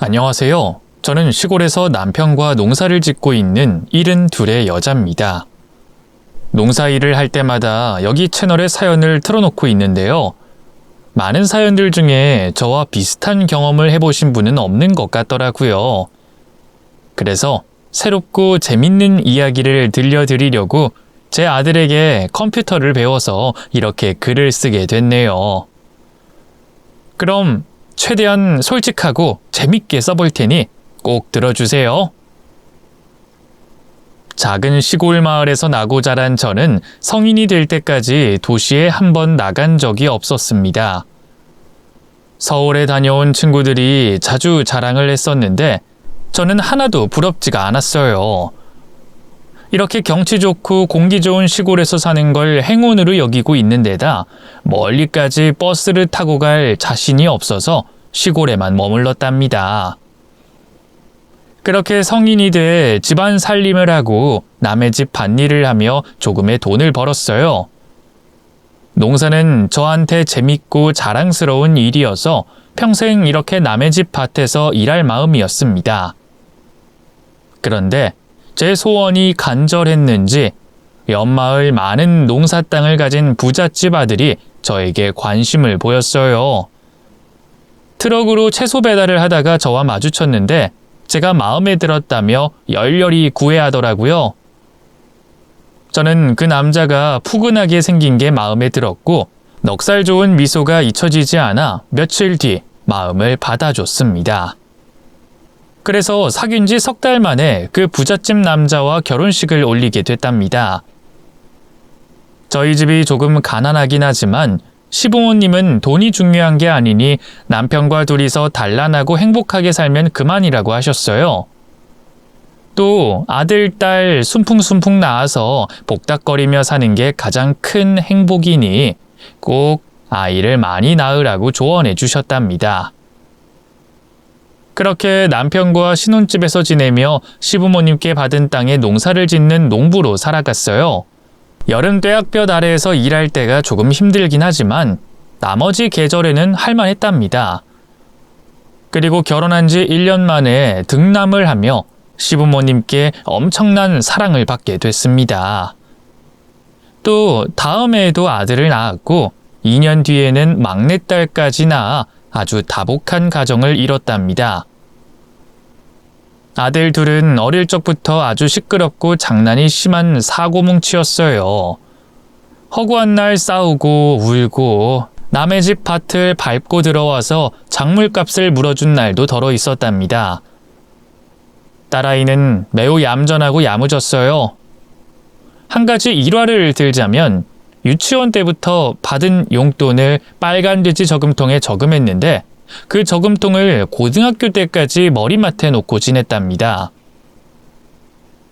안녕하세요. 저는 시골에서 남편과 농사를 짓고 있는 72의 여자입니다. 농사일을 할 때마다 여기 채널에 사연을 틀어놓고 있는데요. 많은 사연들 중에 저와 비슷한 경험을 해보신 분은 없는 것 같더라고요. 그래서 새롭고 재밌는 이야기를 들려드리려고 제 아들에게 컴퓨터를 배워서 이렇게 글을 쓰게 됐네요. 그럼 최대한 솔직하고 재밌게 써볼 테니 꼭 들어주세요. 작은 시골 마을에서 나고 자란 저는 성인이 될 때까지 도시에 한 번 나간 적이 없었습니다. 서울에 다녀온 친구들이 자주 자랑을 했었는데 저는 하나도 부럽지가 않았어요. 이렇게 경치 좋고 공기 좋은 시골에서 사는 걸 행운으로 여기고 있는 데다 멀리까지 버스를 타고 갈 자신이 없어서 시골에만 머물렀답니다. 그렇게 성인이 돼 집안 살림을 하고 남의 집 밭일을 하며 조금의 돈을 벌었어요. 농사는 저한테 재밌고 자랑스러운 일이어서 평생 이렇게 남의 집 밭에서 일할 마음이었습니다. 그런데 제 소원이 간절했는지 옆마을 많은 농사 땅을 가진 부잣집 아들이 저에게 관심을 보였어요. 트럭으로 채소 배달을 하다가 저와 마주쳤는데 제가 마음에 들었다며 열렬히 구애하더라고요. 저는 그 남자가 푸근하게 생긴 게 마음에 들었고 넉살 좋은 미소가 잊혀지지 않아 며칠 뒤 마음을 받아줬습니다. 그래서 사귄 지 석 달 만에 그 부잣집 남자와 결혼식을 올리게 됐답니다. 저희 집이 조금 가난하긴 하지만 시부모님은 돈이 중요한 게 아니니 남편과 둘이서 단란하고 행복하게 살면 그만이라고 하셨어요. 또 아들, 딸 순풍순풍 낳아서 복닥거리며 사는 게 가장 큰 행복이니 꼭 아이를 많이 낳으라고 조언해 주셨답니다. 그렇게 남편과 신혼집에서 지내며 시부모님께 받은 땅에 농사를 짓는 농부로 살아갔어요. 여름 떼약볕 아래에서 일할 때가 조금 힘들긴 하지만 나머지 계절에는 할만했답니다. 그리고 결혼한 지 1년 만에 등남을 하며 시부모님께 엄청난 사랑을 받게 됐습니다. 또 다음 해에도 아들을 낳았고 2년 뒤에는 막내딸까지 낳아 아주 다복한 가정을 이뤘답니다. 아들 둘은 어릴 적부터 아주 시끄럽고 장난이 심한 사고뭉치였어요. 허구한 날 싸우고 울고 남의 집 밭을 밟고 들어와서 작물값을 물어준 날도 덜어 있었답니다. 딸아이는 매우 얌전하고 야무졌어요. 한 가지 일화를 들자면 유치원 때부터 받은 용돈을 빨간 돼지 저금통에 저금했는데 그 저금통을 고등학교 때까지 머리맡에 놓고 지냈답니다.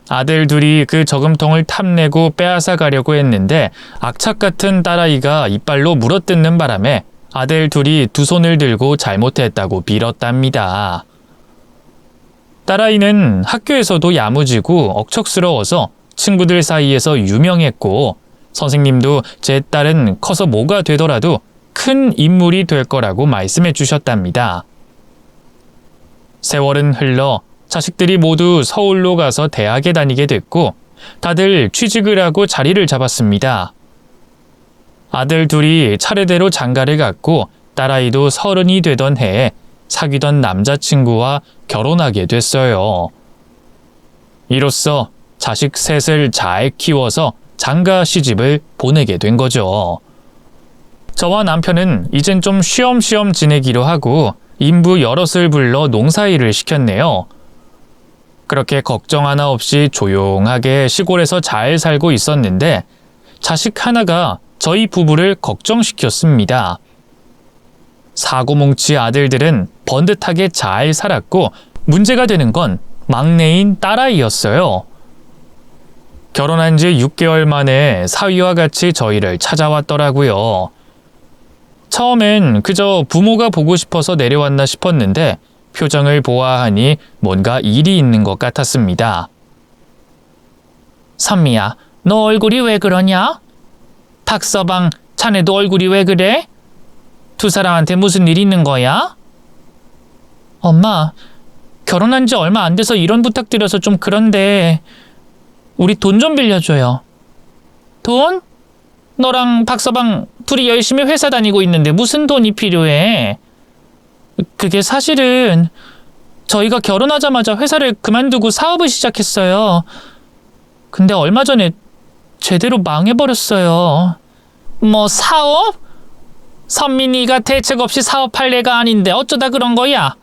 아들 둘이 그 저금통을 탐내고 빼앗아 가려고 했는데 악착 같은 딸아이가 이빨로 물어뜯는 바람에 아들 둘이 두 손을 들고 잘못했다고 빌었답니다. 딸아이는 학교에서도 야무지고 억척스러워서 친구들 사이에서 유명했고 선생님도 제 딸은 커서 뭐가 되더라도 큰 인물이 될 거라고 말씀해 주셨답니다. 세월은 흘러 자식들이 모두 서울로 가서 대학에 다니게 됐고 다들 취직을 하고 자리를 잡았습니다. 아들 둘이 차례대로 장가를 갔고 딸아이도 30이 되던 해에 사귀던 남자친구와 결혼하게 됐어요. 이로써 자식 셋을 잘 키워서 장가 시집을 보내게 된 거죠. 저와 남편은 이젠 좀 쉬엄쉬엄 지내기로 하고 인부 여럿을 불러 농사일을 시켰네요. 그렇게 걱정 하나 없이 조용하게 시골에서 잘 살고 있었는데 자식 하나가 저희 부부를 걱정시켰습니다. 사고뭉치 아들들은 번듯하게 잘 살았고 문제가 되는 건 막내인 딸아이였어요. 결혼한 지 6개월 만에 사위와 같이 저희를 찾아왔더라고요. 처음엔 그저 부모가 보고 싶어서 내려왔나 싶었는데 표정을 보아하니 뭔가 일이 있는 것 같았습니다. 선미야, 너 얼굴이 왜 그러냐? 탁서방, 자네도 얼굴이 왜 그래? 두 사람한테 무슨 일 있는 거야? 엄마, 결혼한 지 얼마 안 돼서 이런 부탁드려서 좀 그런데 우리 돈 좀 빌려줘요. 돈? 너랑 박서방 둘이 열심히 회사 다니고 있는데 무슨 돈이 필요해? 그게 사실은 저희가 결혼하자마자 회사를 그만두고 사업을 시작했어요. 근데 얼마 전에 제대로 망해버렸어요. 뭐 사업? 선민이가 대책 없이 사업할 애가 아닌데 어쩌다 그런 거야?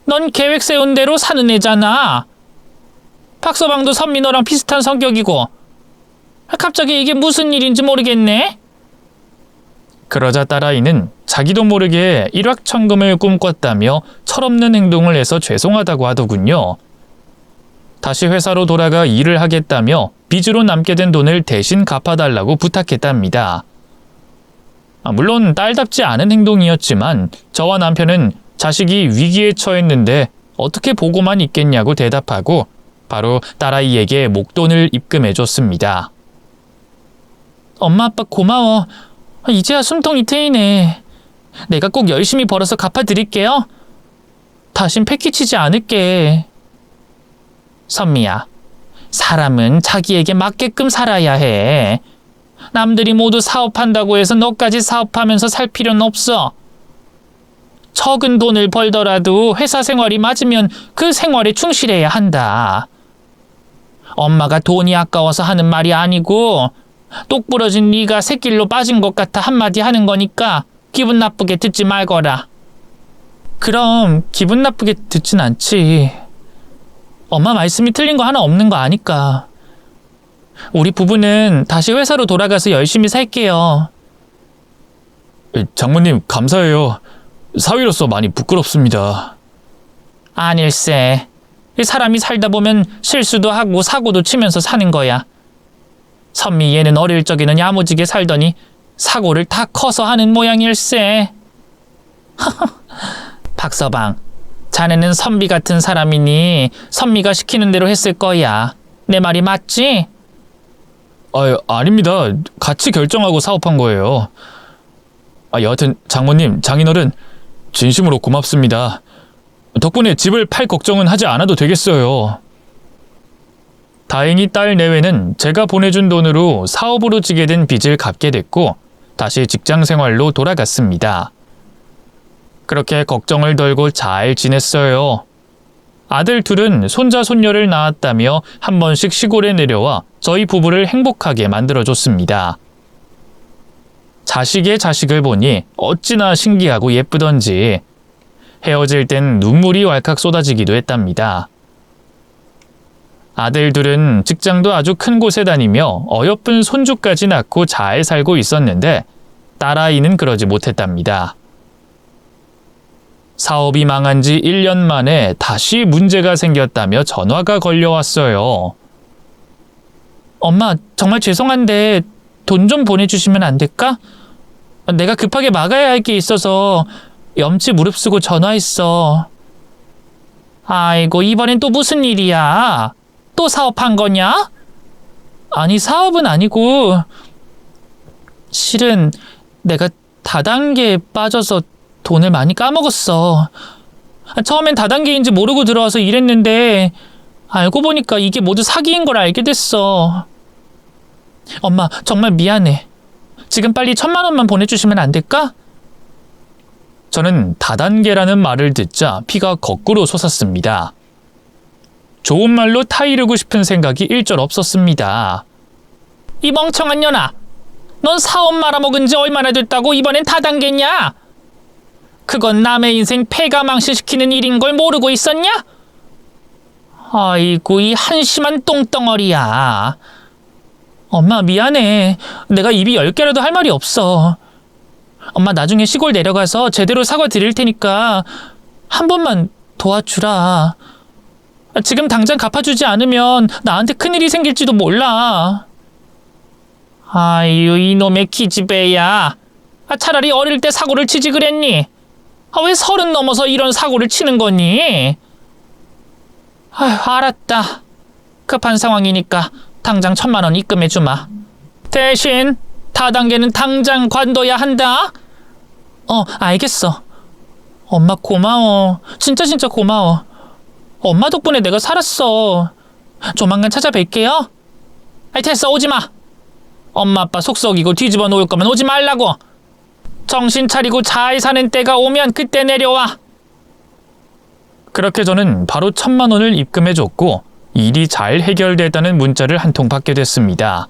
넌 계획 세운 대로 사는 애잖아. 박서방도 선민호랑 비슷한 성격이고. 갑자기 이게 무슨 일인지 모르겠네. 그러자 딸아이는 자기도 모르게 일확천금을 꿈꿨다며 철없는 행동을 해서 죄송하다고 하더군요. 다시 회사로 돌아가 일을 하겠다며 빚으로 남게 된 돈을 대신 갚아달라고 부탁했답니다. 물론 딸답지 않은 행동이었지만 저와 남편은 자식이 위기에 처했는데 어떻게 보고만 있겠냐고 대답하고 바로 딸아이에게 목돈을 입금해줬습니다. 엄마 아빠 고마워. 이제야 숨통이 트이네. 내가 꼭 열심히 벌어서 갚아드릴게요. 다신 패기치지 않을게. 선미야, 사람은 자기에게 맞게끔 살아야 해. 남들이 모두 사업한다고 해서 너까지 사업하면서 살 필요는 없어. 적은 돈을 벌더라도 회사 생활이 맞으면 그 생활에 충실해야 한다. 엄마가 돈이 아까워서 하는 말이 아니고 똑부러진 네가 새길로 빠진 것 같아 한마디 하는 거니까 기분 나쁘게 듣지 말거라. 그럼 기분 나쁘게 듣진 않지. 엄마 말씀이 틀린 거 하나 없는 거 아니까. 우리 부부는 다시 회사로 돌아가서 열심히 살게요. 장모님 감사해요. 사위로서 많이 부끄럽습니다. 아닐세. 사람이 살다 보면 실수도 하고 사고도 치면서 사는 거야. 선미 얘는 어릴 적에는 야무지게 살더니 사고를 다 커서 하는 모양일세. 박서방, 자네는 선비 같은 사람이니 선미가 시키는 대로 했을 거야. 내 말이 맞지? 아닙니다. 같이 결정하고 사업한 거예요. 여하튼 장모님, 장인어른 진심으로 고맙습니다. 덕분에 집을 팔 걱정은 하지 않아도 되겠어요. 다행히 딸 내외는 제가 보내준 돈으로 사업으로 지게 된 빚을 갚게 됐고 다시 직장 생활로 돌아갔습니다. 그렇게 걱정을 덜고 잘 지냈어요. 아들 둘은 손자 손녀를 낳았다며 한 번씩 시골에 내려와 저희 부부를 행복하게 만들어줬습니다. 자식의 자식을 보니 어찌나 신기하고 예쁘던지 헤어질 땐 눈물이 왈칵 쏟아지기도 했답니다. 아들 둘은 직장도 아주 큰 곳에 다니며 어여쁜 손주까지 낳고 잘 살고 있었는데 딸아이는 그러지 못했답니다. 사업이 망한 지 1년 만에 다시 문제가 생겼다며 전화가 걸려왔어요. 엄마, 정말 죄송한데 돈 좀 보내주시면 안 될까? 내가 급하게 막아야 할 게 있어서 염치 무릅쓰고 전화했어. 아이고, 이번엔 또 무슨 일이야? 또 사업한 거냐? 아니, 사업은 아니고 실은 내가 다단계에 빠져서 돈을 많이 까먹었어. 처음엔 다단계인지 모르고 들어와서 일했는데 알고 보니까 이게 모두 사기인 걸 알게 됐어. 엄마, 정말 미안해. 지금 빨리 1,000만 원만 보내주시면 안 될까? 저는 다단계라는 말을 듣자 피가 거꾸로 솟았습니다. 좋은 말로 타이르고 싶은 생각이 일절 없었습니다. 이 멍청한 년아, 넌 사업 말아먹은 지 얼마나 됐다고 이번엔 다단계냐? 그건 남의 인생 패가 망신시키는 일인 걸 모르고 있었냐? 아이고, 이 한심한 똥덩어리야. 엄마, 미안해. 내가 입이 10개라도 할 말이 없어. 엄마, 나중에 시골 내려가서 제대로 사과 드릴 테니까 한 번만 도와주라. 지금 당장 갚아주지 않으면 나한테 큰일이 생길지도 몰라. 아유, 이놈의 기집애야. 차라리 어릴 때 사고를 치지 그랬니? 왜 30 넘어서 이런 사고를 치는 거니? 알았다. 급한 상황이니까 당장 1,000만 원 입금해주마. 대신 다단계는 당장 관둬야 한다. 알겠어. 엄마 고마워. 진짜 고마워. 엄마 덕분에 내가 살았어. 조만간 찾아뵐게요. 아이, 됐어, 오지 마. 엄마 아빠 속 썩이고 뒤집어 놓을 거면 오지 말라고. 정신 차리고 잘 사는 때가 오면 그때 내려와. 그렇게 저는 바로 1,000만 원을 입금해줬고 일이 잘 해결됐다는 문자를 한 통 받게 됐습니다.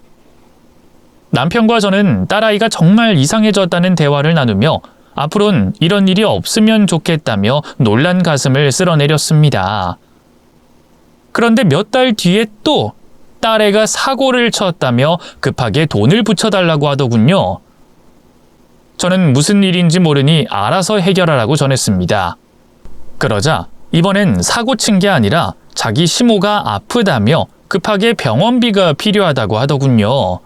남편과 저는 딸아이가 정말 이상해졌다는 대화를 나누며 앞으로는 이런 일이 없으면 좋겠다며 놀란 가슴을 쓸어내렸습니다. 그런데 몇 달 뒤에 또 딸애가 사고를 쳤다며 급하게 돈을 붙여달라고 하더군요. 저는 무슨 일인지 모르니 알아서 해결하라고 전했습니다. 그러자 이번엔 사고 친 게 아니라 자기 시모가 아프다며 급하게 병원비가 필요하다고 하더군요.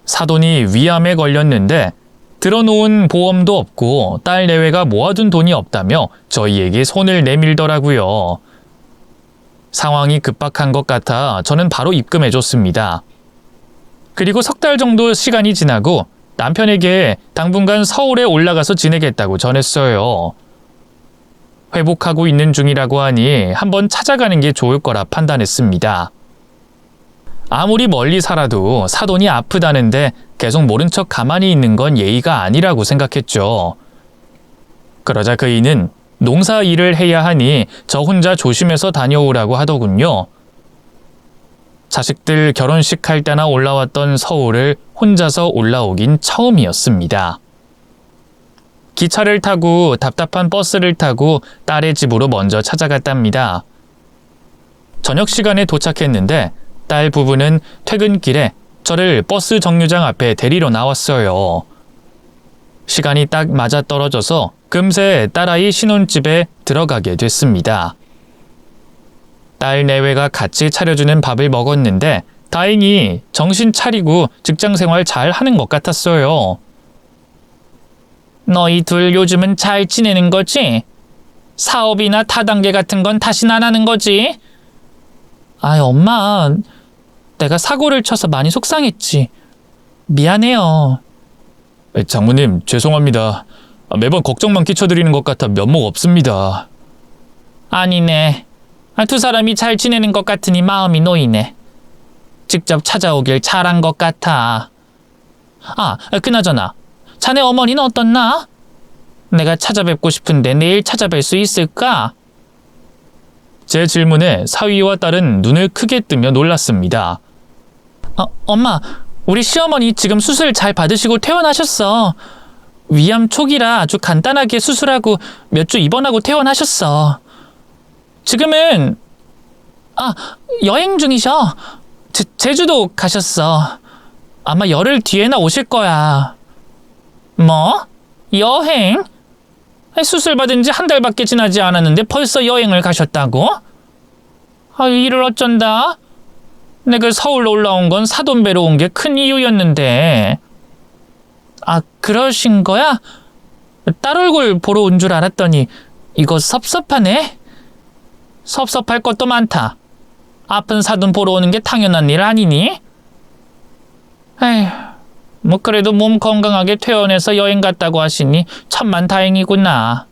사돈이 위암에 걸렸는데 들어놓은 보험도 없고 딸 내외가 모아둔 돈이 없다며 저희에게 손을 내밀더라고요. 상황이 급박한 것 같아 저는 바로 입금해줬습니다. 그리고 3달 정도 시간이 지나고 남편에게 당분간 서울에 올라가서 지내겠다고 전했어요. 회복하고 있는 중이라고 하니 한번 찾아가는 게 좋을 거라 판단했습니다. 아무리 멀리 살아도 사돈이 아프다는데 계속 모른 척 가만히 있는 건 예의가 아니라고 생각했죠. 그러자 그이는 농사 일을 해야 하니 저 혼자 조심해서 다녀오라고 하더군요. 자식들 결혼식 할 때나 올라왔던 서울을 혼자서 올라오긴 처음이었습니다. 기차를 타고 답답한 버스를 타고 딸의 집으로 먼저 찾아갔답니다. 저녁 시간에 도착했는데 딸 부부는 퇴근길에 저를 버스 정류장 앞에 데리러 나왔어요. 시간이 딱 맞아떨어져서 금세 딸아이 신혼집에 들어가게 됐습니다. 딸 내외가 같이 차려주는 밥을 먹었는데 다행히 정신 차리고 직장생활 잘 하는 것 같았어요. 너희 둘 요즘은 잘 지내는 거지? 사업이나 다단계 같은 건 다신 안 하는 거지? 아이, 엄마, 내가 사고를 쳐서 많이 속상했지. 미안해요. 장모님, 죄송합니다. 매번 걱정만 끼쳐드리는 것 같아 면목 없습니다. 아니네. 두 사람이 잘 지내는 것 같으니 마음이 놓이네. 직접 찾아오길 잘한 것 같아. 그나저나 자네 어머니는 어떻나? 내가 찾아뵙고 싶은데 내일 찾아뵐 수 있을까? 제 질문에 사위와 딸은 눈을 크게 뜨며 놀랐습니다. 엄마, 우리 시어머니 지금 수술 잘 받으시고 퇴원하셨어. 위암 초기라 아주 간단하게 수술하고 몇 주 입원하고 퇴원하셨어. 지금은 여행 중이셔. 제주도 가셨어. 아마 열흘 뒤에나 오실 거야. 뭐? 여행? 수술 받은 지 한 달밖에 지나지 않았는데 벌써 여행을 가셨다고? 이를 어쩐다? 내가 서울로 올라온 건 사돈 뵈러 온 게 큰 이유였는데. 그러신 거야? 딸 얼굴 보러 온 줄 알았더니 이거 섭섭하네? 섭섭할 것도 많다. 아픈 사돈 보러 오는 게 당연한 일 아니니? 뭐 그래도 몸 건강하게 퇴원해서 여행 갔다고 하시니 천만 다행이구나.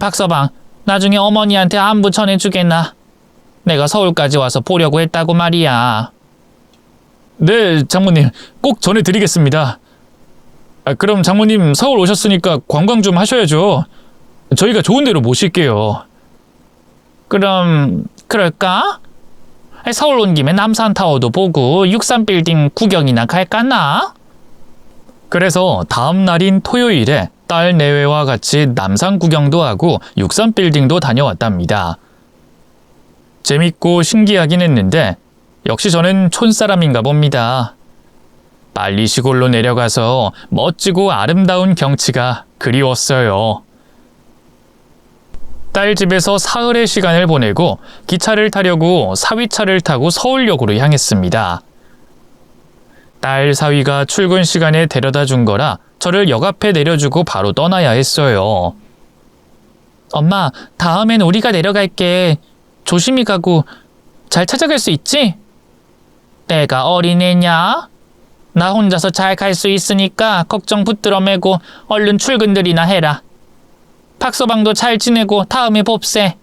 박서방, 나중에 어머니한테 안부 전해주겠나? 내가 서울까지 와서 보려고 했다고 말이야. 네, 장모님. 꼭 전해드리겠습니다. 그럼 장모님 서울 오셨으니까 관광 좀 하셔야죠. 저희가 좋은 데로 모실게요. 그럼 그럴까? 서울 온 김에 남산타워도 보고 63빌딩 구경이나 갈까나? 그래서 다음 날인 토요일에 딸 내외와 같이 남산 구경도 하고 63빌딩도 다녀왔답니다. 재밌고 신기하긴 했는데 역시 저는 촌사람인가 봅니다. 빨리 시골로 내려가서 멋지고 아름다운 경치가 그리웠어요. 딸 집에서 사흘의 시간을 보내고 기차를 타려고 사위차를 타고 서울역으로 향했습니다. 딸 사위가 출근 시간에 데려다 준 거라 저를 역 앞에 내려주고 바로 떠나야 했어요. 엄마, 다음엔 우리가 내려갈게. 조심히 가고 잘 찾아갈 수 있지? 내가 어린애냐? 나 혼자서 잘 갈 수 있으니까 걱정 붙들어 매고 얼른 출근들이나 해라. 박서방도 잘 지내고 다음에 봅세.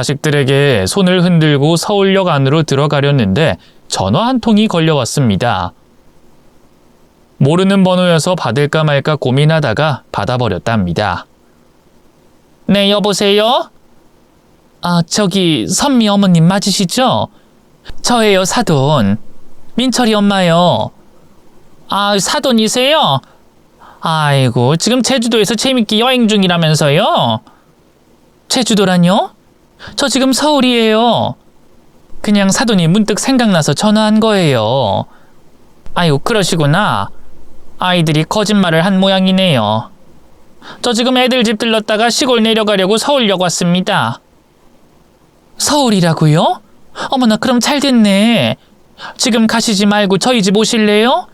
자식들에게 손을 흔들고 서울역 안으로 들어가려는데 전화 한 통이 걸려왔습니다. 모르는 번호여서 받을까 말까 고민하다가 받아버렸답니다. 네, 여보세요? 아, 저기 선미 어머님 맞으시죠? 저예요, 사돈. 민철이 엄마요. 아, 사돈이세요? 아이고, 지금 제주도에서 재밌게 여행 중이라면서요? 제주도란요? 저 지금 서울이에요. 그냥 사돈이 문득 생각나서 전화한 거예요. 아이고, 그러시구나. 아이들이 거짓말을 한 모양이네요. 저 지금 애들 집 들렀다가 시골 내려가려고 서울역 왔습니다. 서울이라고요? 어머나, 그럼 잘 됐네. 지금 가시지 말고 저희 집 오실래요?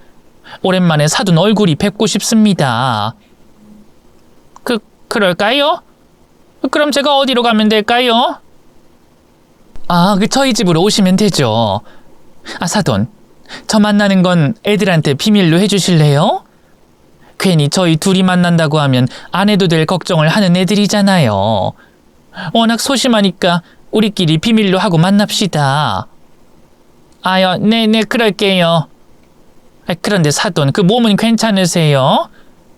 오랜만에 사돈 얼굴이 뵙고 싶습니다. 그럴까요? 그럼 제가 어디로 가면 될까요? 아, 저희 집으로 오시면 되죠. 아, 사돈, 저 만나는 건 애들한테 비밀로 해주실래요? 괜히 저희 둘이 만난다고 하면 안 해도 될 걱정을 하는 애들이잖아요. 워낙 소심하니까 우리끼리 비밀로 하고 만납시다. 아유, 네네, 그럴게요. 그런데 사돈, 그 몸은 괜찮으세요?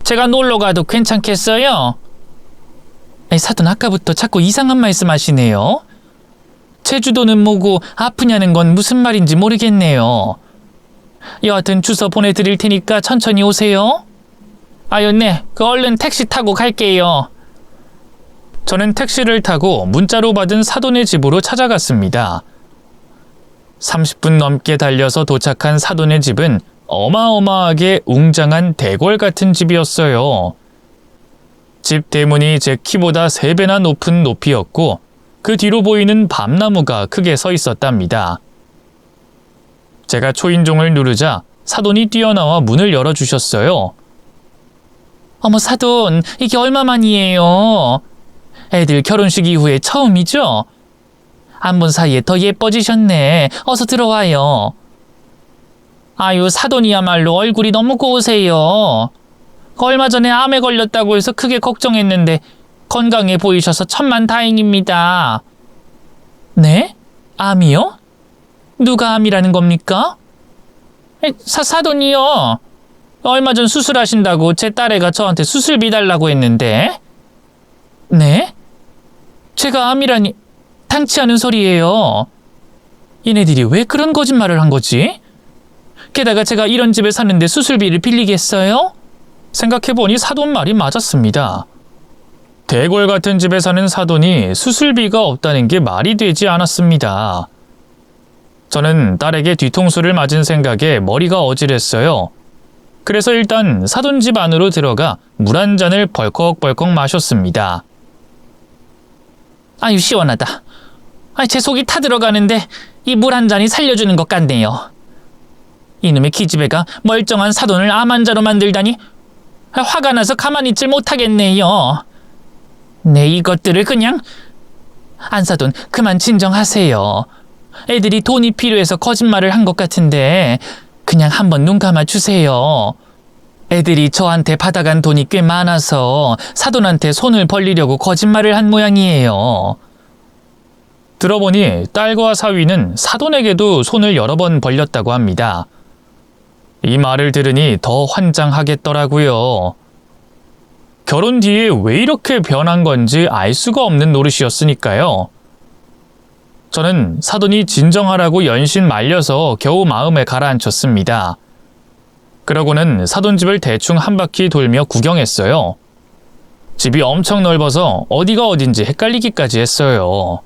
제가 놀러 가도 괜찮겠어요? 사돈, 아까부터 자꾸 이상한 말씀 하시네요. 제주도는 뭐고 아프냐는 건 무슨 말인지 모르겠네요. 여하튼 주소 보내드릴 테니까 천천히 오세요. 아유, 네, 얼른 택시 타고 갈게요. 저는 택시를 타고 문자로 받은 사돈의 집으로 찾아갔습니다. 30분 넘게 달려서 도착한 사돈의 집은 어마어마하게 웅장한 대궐 같은 집이었어요. 집 대문이 제 키보다 3배나 높은 높이였고 그 뒤로 보이는 밤나무가 크게 서 있었답니다. 제가 초인종을 누르자 사돈이 뛰어나와 문을 열어주셨어요. 어머, 사돈, 이게 얼마만이에요? 애들 결혼식 이후에 처음이죠? 안 본 사이에 더 예뻐지셨네. 어서 들어와요. 아유, 사돈이야말로 얼굴이 너무 고우세요. 얼마 전에 암에 걸렸다고 해서 크게 걱정했는데 건강해 보이셔서 천만다행입니다. 네? 암이요? 누가 암이라는 겁니까? 사돈이요. 얼마 전 수술하신다고 제 딸애가 저한테 수술비 달라고 했는데. 네? 제가 암이라니 당치 않은 소리예요. 얘네들이 왜 그런 거짓말을 한 거지? 게다가 제가 이런 집에 사는데 수술비를 빌리겠어요? 생각해보니 사돈 말이 맞았습니다. 대궐 같은 집에 사는 사돈이 수술비가 없다는 게 말이 되지 않았습니다. 저는 딸에게 뒤통수를 맞은 생각에 머리가 어질했어요. 그래서 일단 사돈 집 안으로 들어가 물 한 잔을 벌컥벌컥 마셨습니다. 아유, 시원하다. 제 속이 타들어가는데 이 물 한 잔이 살려주는 것 같네요. 이놈의 기집애가 멀쩡한 사돈을 암 환자로 만들다니 화가 나서 가만히 있질 못하겠네요. 네, 이것들을 그냥... 안사돈, 그만 진정하세요. 애들이 돈이 필요해서 거짓말을 한 것 같은데 그냥 한번 눈 감아 주세요. 애들이 저한테 받아간 돈이 꽤 많아서 사돈한테 손을 벌리려고 거짓말을 한 모양이에요. 들어보니 딸과 사위는 사돈에게도 손을 여러 번 벌렸다고 합니다. 이 말을 들으니 더 환장하겠더라고요. 결혼 뒤에 왜 이렇게 변한 건지 알 수가 없는 노릇이었으니까요. 저는 사돈이 진정하라고 연신 말려서 겨우 마음에 가라앉혔습니다. 그러고는 사돈 집을 대충 한 바퀴 돌며 구경했어요. 집이 엄청 넓어서 어디가 어딘지 헷갈리기까지 했어요.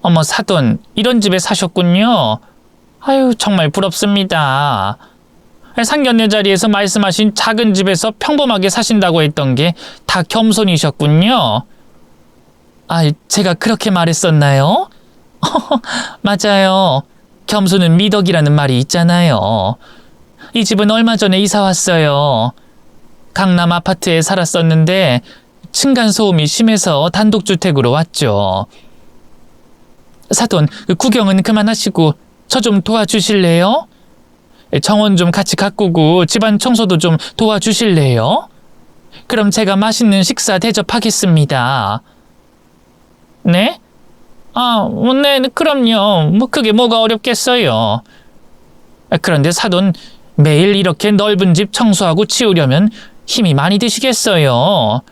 어머, 사돈, 이런 집에 사셨군요. 아유, 정말 부럽습니다. 상견례 자리에서 말씀하신 작은 집에서 평범하게 사신다고 했던 게 다 겸손이셨군요. 제가 그렇게 말했었나요? 맞아요. 겸손은 미덕이라는 말이 있잖아요. 이 집은 얼마 전에 이사 왔어요. 강남 아파트에 살았었는데 층간소음이 심해서 단독주택으로 왔죠. 사돈, 구경은 그만하시고 저 좀 도와주실래요? 정원 좀 같이 가꾸고 집안 청소도 좀 도와주실래요? 그럼 제가 맛있는 식사 대접하겠습니다. 네? 네, 그럼요. 그게 뭐가 어렵겠어요. 그런데 사돈, 매일 이렇게 넓은 집 청소하고 치우려면 힘이 많이 드시겠어요.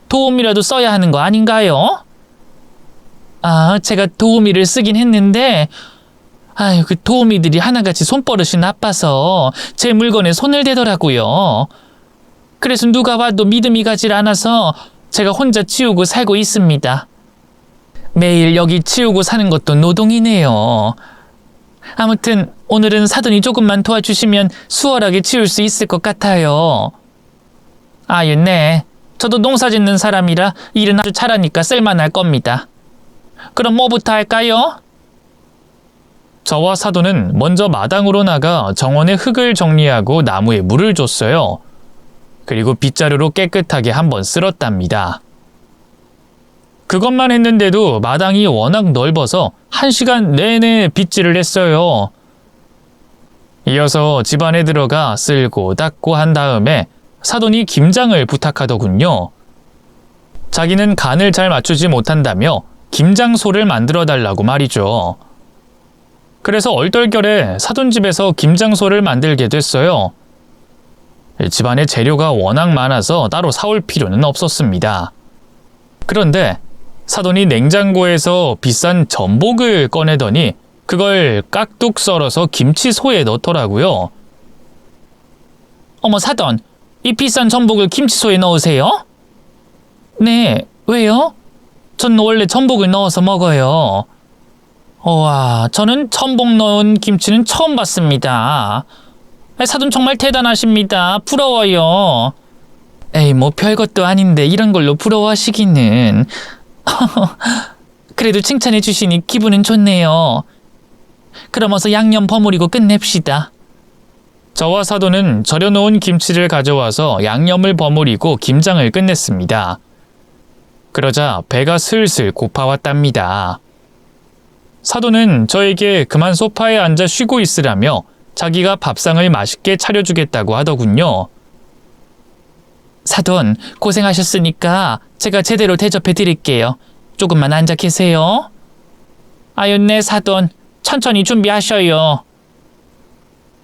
도우미라도 써야 하는 거 아닌가요? 제가 도우미를 쓰긴 했는데, 그 도우미들이 하나같이 손버릇이 나빠서 제 물건에 손을 대더라고요. 그래서 누가 와도 믿음이 가질 않아서 제가 혼자 치우고 살고 있습니다. 매일 여기 치우고 사는 것도 노동이네요. 아무튼 오늘은 사돈이 조금만 도와주시면 수월하게 치울 수 있을 것 같아요. 네. 저도 농사 짓는 사람이라 일은 아주 잘하니까 쓸만할 겁니다. 그럼 뭐부터 할까요? 저와 사돈은 먼저 마당으로 나가 정원의 흙을 정리하고 나무에 물을 줬어요. 그리고 빗자루로 깨끗하게 한번 쓸었답니다. 그것만 했는데도 마당이 워낙 넓어서 1시간 내내 빗질을 했어요. 이어서 집안에 들어가 쓸고 닦고 한 다음에 사돈이 김장을 부탁하더군요. 자기는 간을 잘 맞추지 못한다며 김장소를 만들어 달라고 말이죠. 그래서 얼떨결에 사돈 집에서 김장소를 만들게 됐어요. 집안에 재료가 워낙 많아서 따로 사올 필요는 없었습니다. 그런데 사돈이 냉장고에서 비싼 전복을 꺼내더니 그걸 깍둑 썰어서 김치소에 넣더라고요. 어머, 사돈, 이 비싼 전복을 김치소에 넣으세요? 네, 왜요? 전 원래 전복을 넣어서 먹어요. 우와, 저는 전복 넣은 김치는 처음 봤습니다. 사돈 정말 대단하십니다. 부러워요. 에이, 별것도 아닌데 이런 걸로 부러워하시기는. 그래도 칭찬해 주시니 기분은 좋네요. 그럼 어서 양념 버무리고 끝냅시다. 저와 사돈은 절여놓은 김치를 가져와서 양념을 버무리고 김장을 끝냈습니다. 그러자 배가 슬슬 고파왔답니다. 사돈은 저에게 그만 소파에 앉아 쉬고 있으라며 자기가 밥상을 맛있게 차려주겠다고 하더군요. 사돈, 고생하셨으니까 제가 제대로 대접해 드릴게요. 조금만 앉아 계세요. 네, 사돈. 천천히 준비하셔요.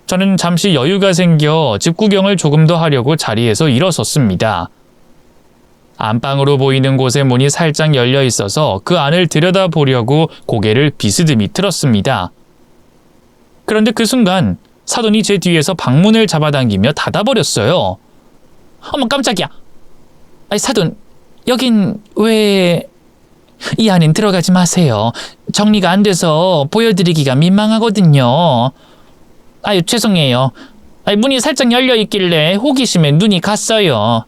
저는 잠시 여유가 생겨 집 구경을 조금 더 하려고 자리에서 일어섰습니다. 안방으로 보이는 곳에 문이 살짝 열려 있어서 그 안을 들여다보려고 고개를 비스듬히 틀었습니다. 그런데 그 순간 사돈이 제 뒤에서 방문을 잡아당기며 닫아버렸어요. 어머, 깜짝이야. 사돈, 여긴 왜... 이 안엔 들어가지 마세요. 정리가 안 돼서 보여드리기가 민망하거든요. 죄송해요. 문이 살짝 열려 있길래 호기심에 눈이 갔어요.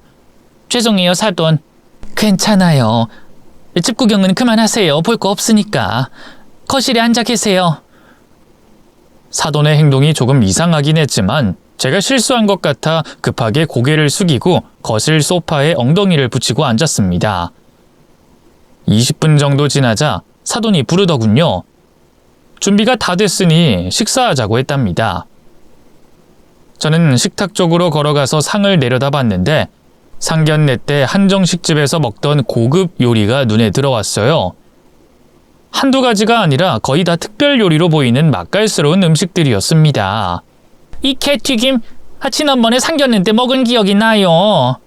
죄송해요, 사돈. 괜찮아요. 집 구경은 그만하세요. 볼 거 없으니까. 거실에 앉아 계세요. 사돈의 행동이 조금 이상하긴 했지만 제가 실수한 것 같아 급하게 고개를 숙이고 거실 소파에 엉덩이를 붙이고 앉았습니다. 20분 정도 지나자 사돈이 부르더군요. 준비가 다 됐으니 식사하자고 했답니다. 저는 식탁 쪽으로 걸어가서 상을 내려다봤는데 상견례 때 한정식집에서 먹던 고급 요리가 눈에 들어왔어요. 한두 가지가 아니라 거의 다 특별 요리로 보이는 맛깔스러운 음식들이었습니다. 이 게튀김, 지난번에 상견례 때 먹은 기억이 나요.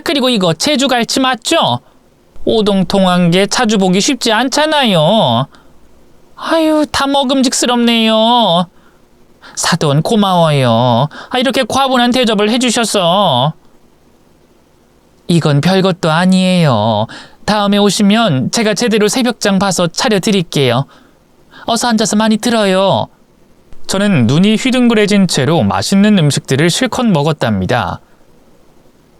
그리고 이거 제주갈치 맞죠? 오동통한 게 자주 보기 쉽지 않잖아요. 다 먹음직스럽네요. 사돈, 고마워요. 이렇게 과분한 대접을 해주셔서. 이건 별것도 아니에요. 다음에 오시면 제가 제대로 새벽장 봐서 차려드릴게요. 어서 앉아서 많이 들어요. 저는 눈이 휘둥그레진 채로 맛있는 음식들을 실컷 먹었답니다.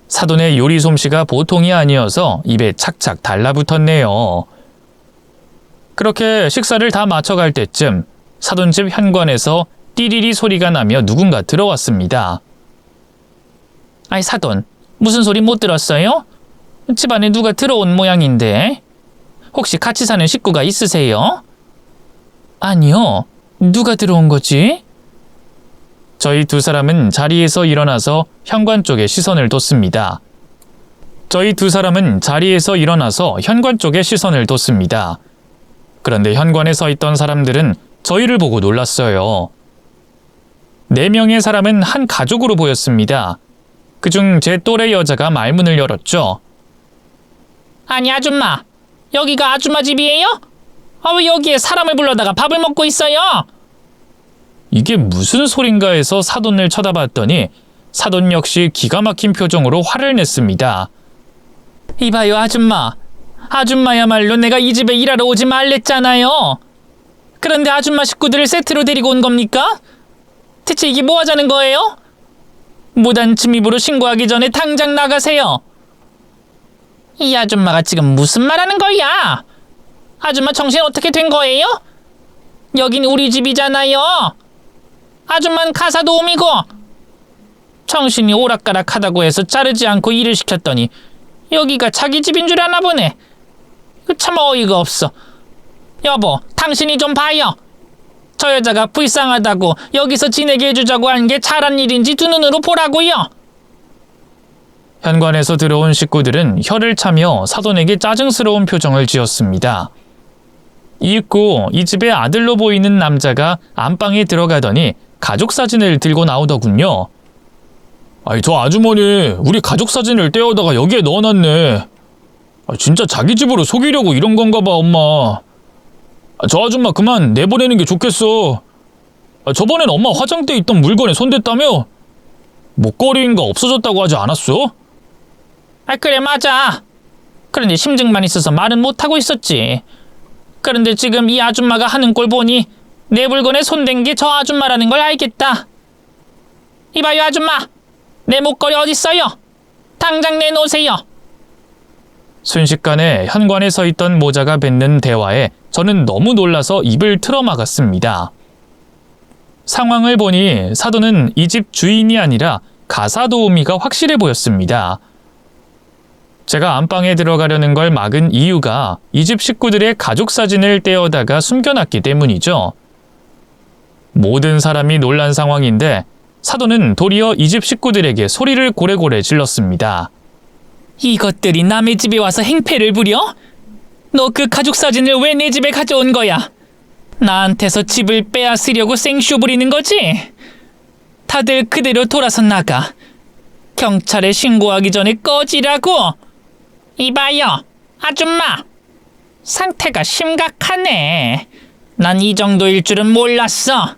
사돈의 요리 솜씨가 보통이 아니어서 입에 착착 달라붙었네요. 그렇게 식사를 다 마쳐갈 때쯤 사돈집 현관에서 띠리리 소리가 나며 누군가 들어왔습니다. 사돈, 무슨 소리 못 들었어요? 집안에 누가 들어온 모양인데. 혹시 같이 사는 식구가 있으세요? 아니요. 누가 들어온 거지? 저희 두 사람은 자리에서 일어나서 현관 쪽에 시선을 뒀습니다. 저희 두 사람은 자리에서 일어나서 현관 쪽에 시선을 뒀습니다. 그런데 현관에 서 있던 사람들은 저희를 보고 놀랐어요. 4명의 사람은 한 가족으로 보였습니다. 그중 제 또래 여자가 말문을 열었죠. 아니 아줌마, 여기가 아줌마 집이에요? 왜 여기에 사람을 불러다가 밥을 먹고 있어요? 이게 무슨 소린가 해서 사돈을 쳐다봤더니 사돈 역시 기가 막힌 표정으로 화를 냈습니다. 이봐요 아줌마, 아줌마야말로 내가 이 집에 일하러 오지 말랬잖아요. 그런데 아줌마 식구들을 세트로 데리고 온 겁니까? 대체 이게 뭐 하자는 거예요? 무단 침입으로 신고하기 전에 당장 나가세요. 이 아줌마가 지금 무슨 말하는 거야? 아줌마 정신 어떻게 된 거예요? 여긴 우리 집이잖아요. 아줌마는 가사 도우미고. 정신이 오락가락하다고 해서 자르지 않고 일을 시켰더니 여기가 자기 집인 줄 아나 보네. 참 어이가 없어. 여보, 당신이 좀 봐요. 저 여자가 불쌍하다고 여기서 지내게 해주자고 한 게 잘한 일인지 두 눈으로 보라고요. 현관에서 들어온 식구들은 혀를 차며 사돈에게 짜증스러운 표정을 지었습니다. 이윽고 이 집의 아들로 보이는 남자가 안방에 들어가더니 가족 사진을 들고 나오더군요. 아니, 저 아주머니 우리 가족 사진을 떼어다가 여기에 넣어놨네. 진짜 자기 집으로 속이려고 이런 건가 봐, 엄마. 저 아줌마 그만 내보내는 게 좋겠어. 저번엔 엄마 화장대에 있던 물건에 손댔다며? 목걸이인가 없어졌다고 하지 않았어? 그래 맞아. 그런데 심증만 있어서 말은 못하고 있었지. 그런데 지금 이 아줌마가 하는 꼴 보니 내 물건에 손댄 게 저 아줌마라는 걸 알겠다. 이봐요 아줌마, 내 목걸이 어딨어요? 당장 내놓으세요. 순식간에 현관에 서 있던 모자가 뱉는 대화에 저는 너무 놀라서 입을 틀어막았습니다. 상황을 보니 사돈은 이 집 주인이 아니라 가사도우미가 확실해 보였습니다. 제가 안방에 들어가려는 걸 막은 이유가 이 집 식구들의 가족 사진을 떼어다가 숨겨놨기 때문이죠. 모든 사람이 놀란 상황인데 사돈은 도리어 이 집 식구들에게 소리를 고래고래 질렀습니다. 이것들이 남의 집에 와서 행패를 부려? 너 그 가족 사진을 왜 내 집에 가져온 거야? 나한테서 집을 빼앗으려고 생쇼 부리는 거지? 다들 그대로 돌아서 나가. 경찰에 신고하기 전에 꺼지라고. 이봐요, 아줌마. 상태가 심각하네. 난 이 정도일 줄은 몰랐어.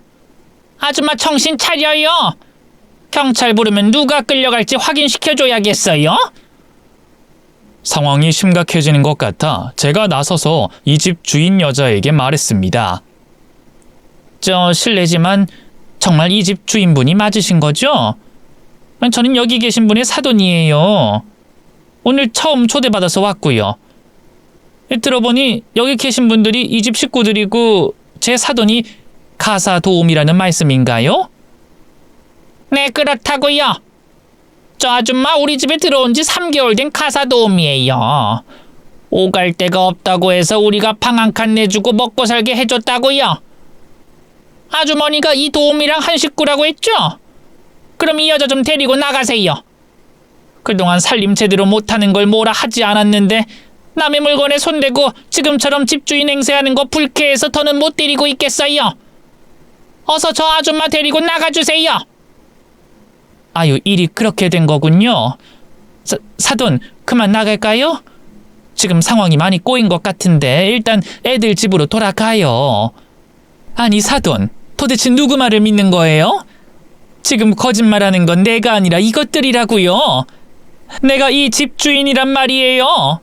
아줌마 정신 차려요. 경찰 부르면 누가 끌려갈지 확인시켜줘야겠어요. 상황이 심각해지는 것 같아 제가 나서서 이 집 주인 여자에게 말했습니다. 실례지만 정말 이 집 주인분이 맞으신 거죠? 저는 여기 계신 분의 사돈이에요. 오늘 처음 초대받아서 왔고요. 들어보니 여기 계신 분들이 이 집 식구들이고 제 사돈이 가사 도우미라는 말씀인가요? 네, 그렇다고요. 저 아줌마 우리 집에 들어온 지 3개월 된 가사 도우미예요. 오갈 데가 없다고 해서 우리가 방 한 칸 내주고 먹고 살게 해줬다고요. 아주머니가 이 도우미랑 한 식구라고 했죠? 그럼 이 여자 좀 데리고 나가세요. 그동안 살림 제대로 못하는 걸 뭐라 하지 않았는데 남의 물건에 손대고 지금처럼 집주인 행세하는 거 불쾌해서 더는 못 데리고 있겠어요. 어서 저 아줌마 데리고 나가주세요. 아유, 일이 그렇게 된 거군요. 사돈, 그만 나갈까요? 지금 상황이 많이 꼬인 것 같은데 일단 애들 집으로 돌아가요. 아니 사돈, 도대체 누구 말을 믿는 거예요? 지금 거짓말하는 건 내가 아니라 이것들이라고요. 내가 이 집주인이란 말이에요.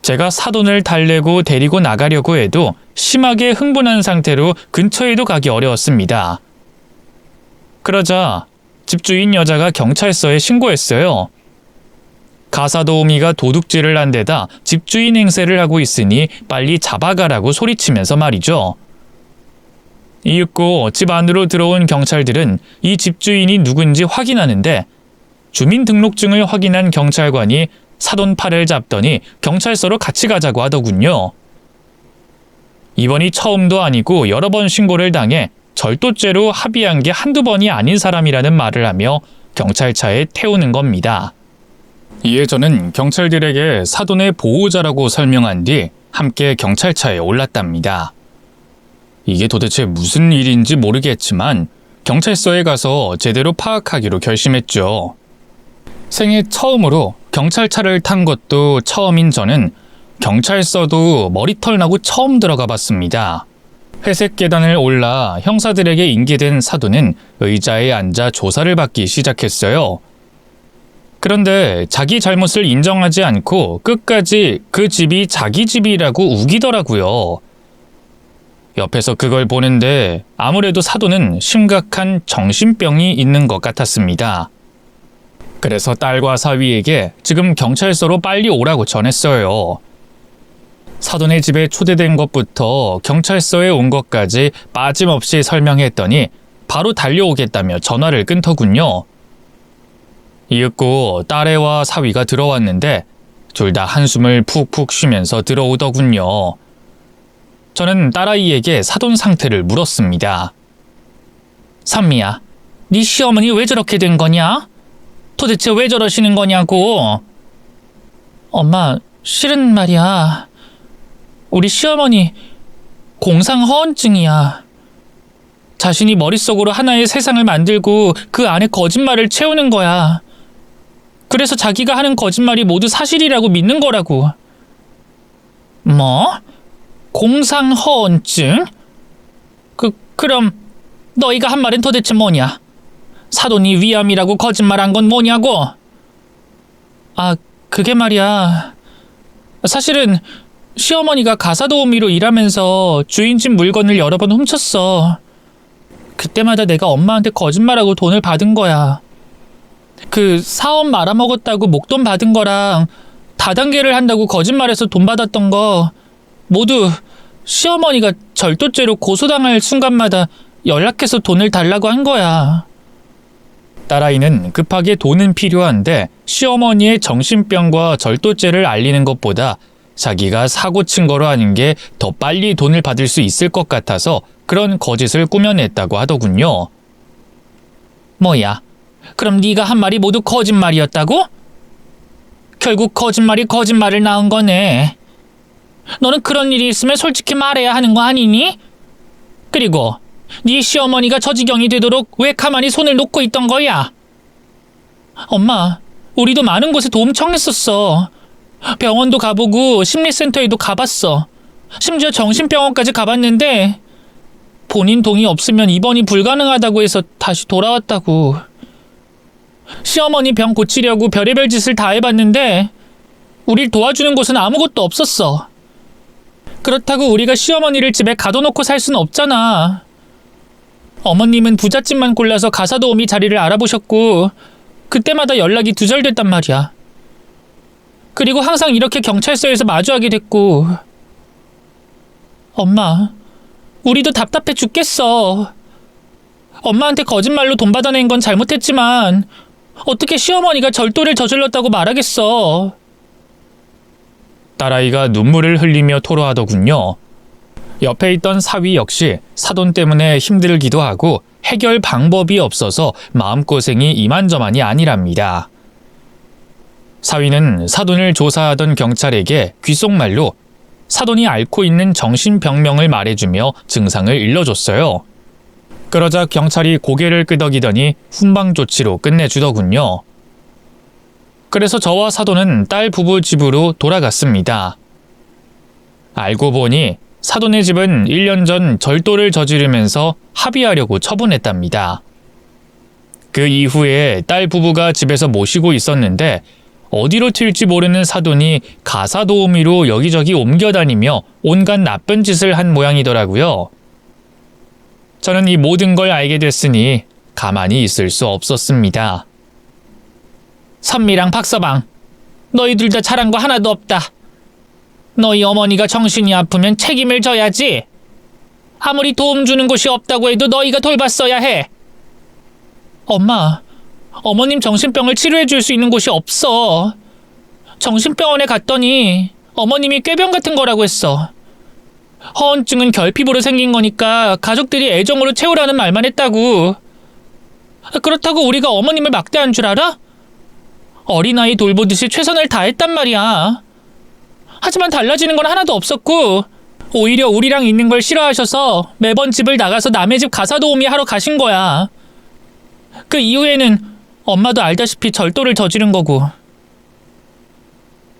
제가 사돈을 달래고 데리고 나가려고 해도 심하게 흥분한 상태로 근처에도 가기 어려웠습니다. 그러자 집주인 여자가 경찰서에 신고했어요. 가사도우미가 도둑질을 한 데다 집주인 행세를 하고 있으니 빨리 잡아가라고 소리치면서 말이죠. 이윽고 집 안으로 들어온 경찰들은 이 집주인이 누군지 확인하는데 주민등록증을 확인한 경찰관이 사돈 팔을 잡더니 경찰서로 같이 가자고 하더군요. 이번이 처음도 아니고 여러 번 신고를 당해 절도죄로 합의한 게 한두 번이 아닌 사람이라는 말을 하며 경찰차에 태우는 겁니다. 이에 저는 경찰들에게 사돈의 보호자라고 설명한 뒤 함께 경찰차에 올랐답니다. 이게 도대체 무슨 일인지 모르겠지만 경찰서에 가서 제대로 파악하기로 결심했죠. 생애 처음으로 경찰차를 탄 것도 처음인 저는 경찰서도 머리털 나고 처음 들어가 봤습니다. 회색 계단을 올라 형사들에게 인계된 사돈은 의자에 앉아 조사를 받기 시작했어요. 그런데 자기 잘못을 인정하지 않고 끝까지 그 집이 자기 집이라고 우기더라고요. 옆에서 그걸 보는데 아무래도 사돈은 심각한 정신병이 있는 것 같았습니다. 그래서 딸과 사위에게 지금 경찰서로 빨리 오라고 전했어요. 사돈의 집에 초대된 것부터 경찰서에 온 것까지 빠짐없이 설명했더니 바로 달려오겠다며 전화를 끊더군요. 이윽고 딸애와 사위가 들어왔는데 둘 다 한숨을 푹푹 쉬면서 들어오더군요. 저는 딸아이에게 사돈 상태를 물었습니다. 선미야, 네 시어머니 왜 저렇게 된 거냐? 도대체 왜 저러시는 거냐고. 엄마, 실은 말이야. 우리 시어머니 공상허언증이야. 자신이 머릿속으로 하나의 세상을 만들고 그 안에 거짓말을 채우는 거야. 그래서 자기가 하는 거짓말이 모두 사실이라고 믿는 거라고. 뭐? 공상허언증? 그럼 너희가 한 말은 도대체 뭐냐? 사돈이 위암이라고 거짓말한 건 뭐냐고? 아, 그게 말이야. 사실은 시어머니가 가사도우미로 일하면서 주인집 물건을 여러 번 훔쳤어. 그때마다 내가 엄마한테 거짓말하고 돈을 받은 거야. 그 사업 말아먹었다고 목돈 받은 거랑 다단계를 한다고 거짓말해서 돈 받았던 거 모두 시어머니가 절도죄로 고소당할 순간마다 연락해서 돈을 달라고 한 거야. 딸아이는 급하게 돈은 필요한데 시어머니의 정신병과 절도죄를 알리는 것보다 자기가 사고 친 거로 하는 게 더 빨리 돈을 받을 수 있을 것 같아서 그런 거짓을 꾸며냈다고 하더군요. 뭐야? 그럼 네가 한 말이 모두 거짓말이었다고? 결국 거짓말이 거짓말을 낳은 거네. 너는 그런 일이 있으면 솔직히 말해야 하는 거 아니니? 그리고 네 시어머니가 저 지경이 되도록 왜 가만히 손을 놓고 있던 거야? 엄마, 우리도 많은 곳에 도움 청했었어. 병원도 가보고 심리센터에도 가봤어. 심지어 정신병원까지 가봤는데 본인 동의 없으면 입원이 불가능하다고 해서 다시 돌아왔다고. 시어머니 병 고치려고 별의별 짓을 다 해봤는데 우릴 도와주는 곳은 아무것도 없었어. 그렇다고 우리가 시어머니를 집에 가둬놓고 살 수는 없잖아. 어머님은 부잣집만 골라서 가사도우미 자리를 알아보셨고 그때마다 연락이 두절됐단 말이야. 그리고 항상 이렇게 경찰서에서 마주하게 됐고. 엄마, 우리도 답답해 죽겠어. 엄마한테 거짓말로 돈 받아낸 건 잘못했지만 어떻게 시어머니가 절도를 저질렀다고 말하겠어. 딸아이가 눈물을 흘리며 토로하더군요. 옆에 있던 사위 역시 사돈 때문에 힘들기도 하고 해결 방법이 없어서 마음고생이 이만저만이 아니랍니다. 사위는 사돈을 조사하던 경찰에게 귓속말로 사돈이 앓고 있는 정신병명을 말해주며 증상을 일러줬어요. 그러자 경찰이 고개를 끄덕이더니 훈방조치로 끝내주더군요. 그래서 저와 사돈은 딸 부부 집으로 돌아갔습니다. 알고 보니 사돈의 집은 1년 전 절도를 저지르면서 합의하려고 처분했답니다. 그 이후에 딸 부부가 집에서 모시고 있었는데 어디로 튈지 모르는 사돈이 가사도우미로 여기저기 옮겨다니며 온갖 나쁜 짓을 한 모양이더라고요. 저는 이 모든 걸 알게 됐으니 가만히 있을 수 없었습니다. 선미랑 박서방, 너희들 다 잘한 거 하나도 없다. 너희 어머니가 정신이 아프면 책임을 져야지. 아무리 도움 주는 곳이 없다고 해도 너희가 돌봤어야 해. 엄마, 어머님 정신병을 치료해 줄 수 있는 곳이 없어. 정신병원에 갔더니 어머님이 꾀병 같은 거라고 했어. 허언증은 결핍으로 생긴 거니까 가족들이 애정으로 채우라는 말만 했다고. 그렇다고 우리가 어머님을 막대한 줄 알아? 어린아이 돌보듯이 최선을 다했단 말이야. 하지만 달라지는 건 하나도 없었고 오히려 우리랑 있는 걸 싫어하셔서 매번 집을 나가서 남의 집 가사 도우미 하러 가신 거야. 그 이후에는 엄마도 알다시피 절도를 저지른 거고.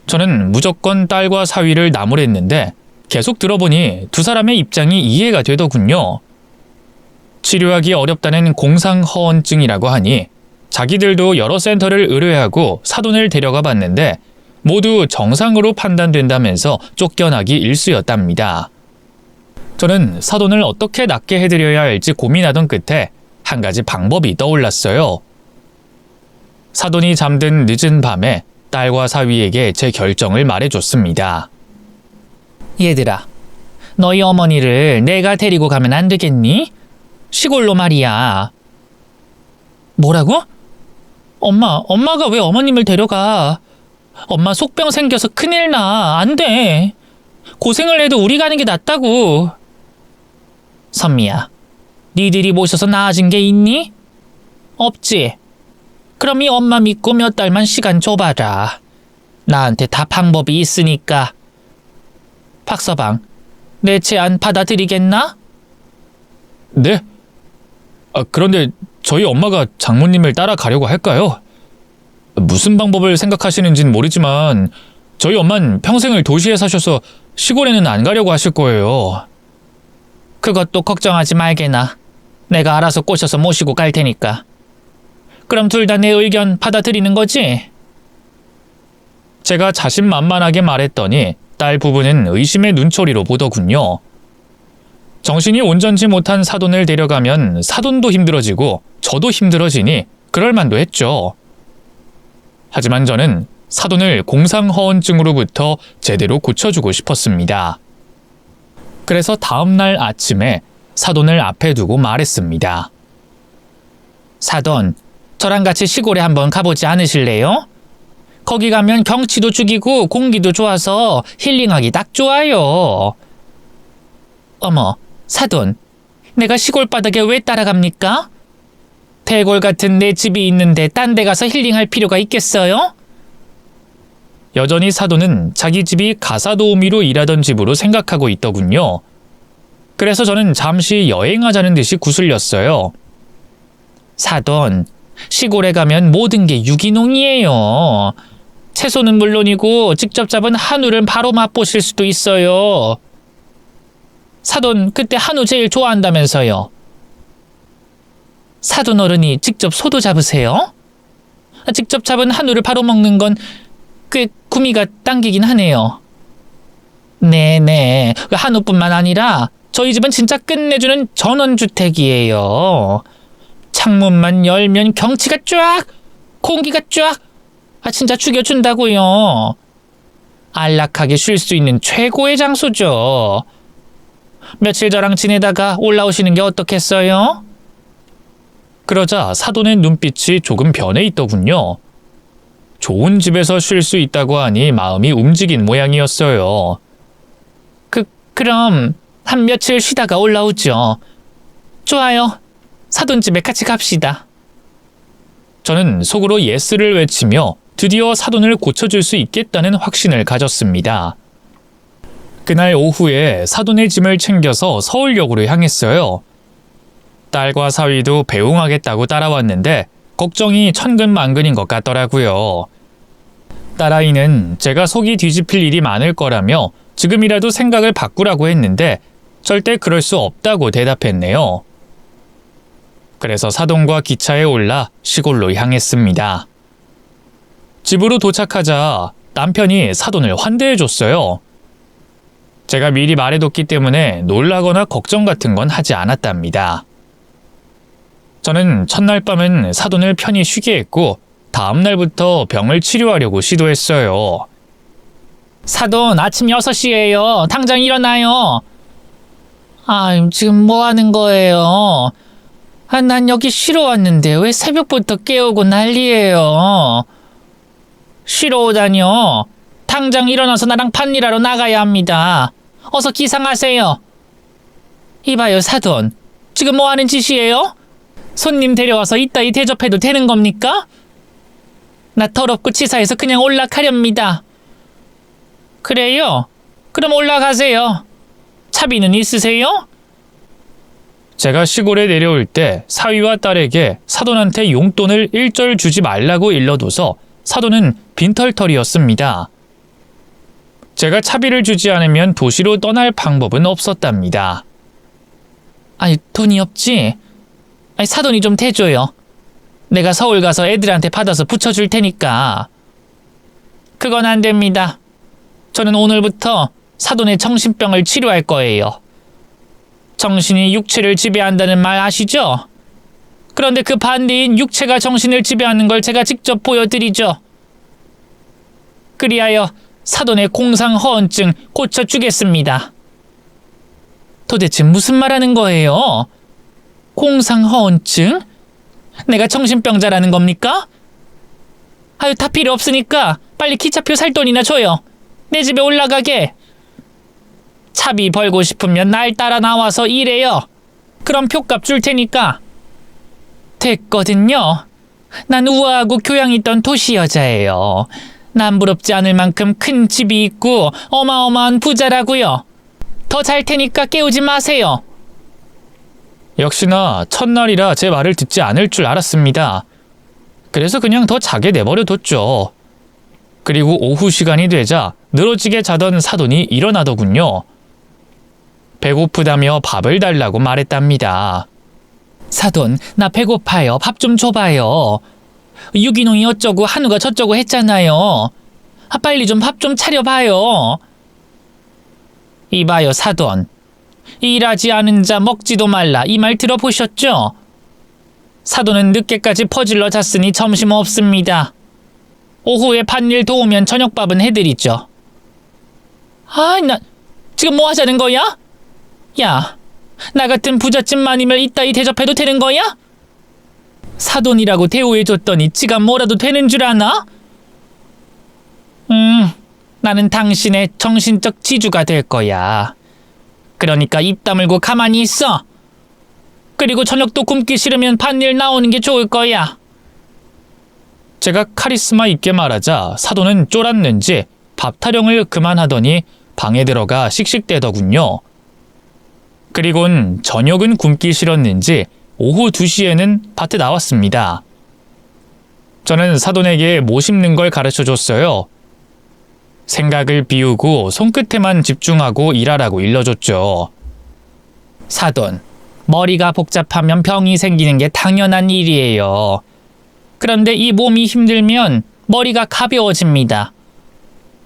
저는 무조건 딸과 사위를 나무랬는데 계속 들어보니 두 사람의 입장이 이해가 되더군요. 치료하기 어렵다는 공상허언증이라고 하니 자기들도 여러 센터를 의뢰하고 사돈을 데려가 봤는데 모두 정상으로 판단된다면서 쫓겨나기 일쑤였답니다. 저는 사돈을 어떻게 낫게 해드려야 할지 고민하던 끝에 한 가지 방법이 떠올랐어요. 사돈이 잠든 늦은 밤에 딸과 사위에게 제 결정을 말해줬습니다. 얘들아, 너희 어머니를 내가 데리고 가면 안 되겠니? 시골로 말이야. 뭐라고? 엄마가 왜 어머님을 데려가? 엄마 속병 생겨서 큰일 나. 안 돼. 고생을 해도 우리 가는 게 낫다고. 선미야, 니들이 모셔서 나아진 게 있니? 없지? 그럼 이 엄마 믿고 몇 달만 시간 줘봐라. 나한테 다 방법이 있으니까. 박서방, 내 제안 받아들이겠나? 네? 그런데 저희 엄마가 장모님을 따라가려고 할까요? 무슨 방법을 생각하시는진 모르지만 저희 엄만 평생을 도시에 사셔서 시골에는 안 가려고 하실 거예요. 그것도 걱정하지 말게나. 내가 알아서 꼬셔서 모시고 갈 테니까. 그럼 둘 다 내 의견 받아들이는 거지? 제가 자신만만하게 말했더니 딸 부부는 의심의 눈초리로 보더군요. 정신이 온전치 못한 사돈을 데려가면 사돈도 힘들어지고 저도 힘들어지니 그럴만도 했죠. 하지만 저는 사돈을 공상허언증으로부터 제대로 고쳐주고 싶었습니다. 그래서 다음날 아침에 사돈을 앞에 두고 말했습니다. 사돈, 저랑 같이 시골에 한번 가보지 않으실래요? 거기 가면 경치도 죽이고 공기도 좋아서 힐링하기 딱 좋아요. 어머, 사돈, 내가 시골 바닥에 왜 따라갑니까? 대골 같은 내 집이 있는데 딴 데 가서 힐링할 필요가 있겠어요? 여전히 사돈은 자기 집이 가사도우미로 일하던 집으로 생각하고 있더군요. 그래서 저는 잠시 여행하자는 듯이 구슬렸어요. 사돈, 시골에 가면 모든 게 유기농이에요. 채소는 물론이고 직접 잡은 한우를 바로 맛보실 수도 있어요. 사돈, 그때 한우 제일 좋아한다면서요. 사돈 어른이 직접 소도 잡으세요? 직접 잡은 한우를 바로 먹는 건 꽤 구미가 당기긴 하네요. 네네, 한우뿐만 아니라 저희 집은 진짜 끝내주는 전원주택이에요. 창문만 열면 경치가 쫙, 공기가 쫙, 진짜 죽여준다고요. 안락하게 쉴 수 있는 최고의 장소죠. 며칠 저랑 지내다가 올라오시는 게 어떻겠어요? 그러자 사돈의 눈빛이 조금 변해 있더군요. 좋은 집에서 쉴 수 있다고 하니 마음이 움직인 모양이었어요. 그럼 한 며칠 쉬다가 올라오죠. 좋아요. 사돈 집에 같이 갑시다. 저는 속으로 예스를 외치며 드디어 사돈을 고쳐줄 수 있겠다는 확신을 가졌습니다. 그날 오후에 사돈의 짐을 챙겨서 서울역으로 향했어요. 딸과 사위도 배웅하겠다고 따라왔는데 걱정이 천근만근인 것 같더라고요. 딸아이는 제가 속이 뒤집힐 일이 많을 거라며 지금이라도 생각을 바꾸라고 했는데 절대 그럴 수 없다고 대답했네요. 그래서 사돈과 기차에 올라 시골로 향했습니다. 집으로 도착하자 남편이 사돈을 환대해줬어요. 제가 미리 말해뒀기 때문에 놀라거나 걱정 같은 건 하지 않았답니다. 저는 첫날 밤은 사돈을 편히 쉬게 했고 다음 날부터 병을 치료하려고 시도했어요. 사돈, 아침 6시예요. 당장 일어나요. 지금 뭐 하는 거예요? 난 여기 쉬러 왔는데 왜 새벽부터 깨우고 난리예요. 쉬러 오다뇨. 당장 일어나서 나랑 밭일하러 나가야 합니다. 어서 기상하세요. 이봐요, 사돈. 지금 뭐 하는 짓이에요? 손님 데려와서 이따위 대접해도 되는 겁니까? 나 더럽고 치사해서 그냥 올라가렵니다. 그래요? 그럼 올라가세요. 차비는 있으세요? 제가 시골에 내려올 때 사위와 딸에게 사돈한테 용돈을 일절 주지 말라고 일러둬서 사돈은 빈털터리였습니다. 제가 차비를 주지 않으면 도시로 떠날 방법은 없었답니다. 아니, 돈이 없지? 아니, 사돈이 좀 대줘요. 내가 서울 가서 애들한테 받아서 붙여줄 테니까. 그건 안 됩니다. 저는 오늘부터 사돈의 정신병을 치료할 거예요. 정신이 육체를 지배한다는 말 아시죠? 그런데 그 반대인 육체가 정신을 지배하는 걸 제가 직접 보여드리죠. 그리하여 사돈의 공상허언증 고쳐주겠습니다. 도대체 무슨 말하는 거예요? 공상허언증? 내가 정신병자라는 겁니까? 아유, 다 필요 없으니까 빨리 기차표 살 돈이나 줘요. 내 집에 올라가게. 차비 벌고 싶으면 날 따라 나와서 일해요. 그럼 표값 줄 테니까. 됐거든요. 난 우아하고 교양 있던 도시 여자예요. 남부럽지 않을 만큼 큰 집이 있고 어마어마한 부자라고요. 더 잘 테니까 깨우지 마세요. 역시나 첫날이라 제 말을 듣지 않을 줄 알았습니다. 그래서 그냥 더 자게 내버려 뒀죠. 그리고 오후 시간이 되자 늘어지게 자던 사돈이 일어나더군요. 배고프다며 밥을 달라고 말했답니다. 사돈, 나 배고파요. 밥 좀 줘봐요. 유기농이 어쩌고 한우가 저쩌고 했잖아요. 빨리 좀 밥 좀 차려봐요. 이봐요, 사돈. 일하지 않은 자 먹지도 말라. 이 말 들어보셨죠? 사돈은 늦게까지 퍼질러 잤으니 점심 없습니다. 오후에 밭일 도우면 저녁밥은 해드리죠. 나 지금 뭐 하자는 거야? 야, 나 같은 부잣집만이면 이따위 대접해도 되는 거야? 사돈이라고 대우해줬더니 지가 뭐라도 되는 줄 아나? 나는 당신의 정신적 지주가 될 거야. 그러니까 입 다물고 가만히 있어. 그리고 저녁도 굶기 싫으면 밭일 나오는 게 좋을 거야. 제가 카리스마 있게 말하자 사돈은 쫄았는지 밥 타령을 그만하더니 방에 들어가 씩씩대더군요. 그리곤 저녁은 굶기 싫었는지 오후 2시에는 밭에 나왔습니다. 저는 사돈에게 모 심는 걸 가르쳐줬어요. 생각을 비우고 손끝에만 집중하고 일하라고 일러줬죠. 사돈, 머리가 복잡하면 병이 생기는 게 당연한 일이에요. 그런데 이 몸이 힘들면 머리가 가벼워집니다.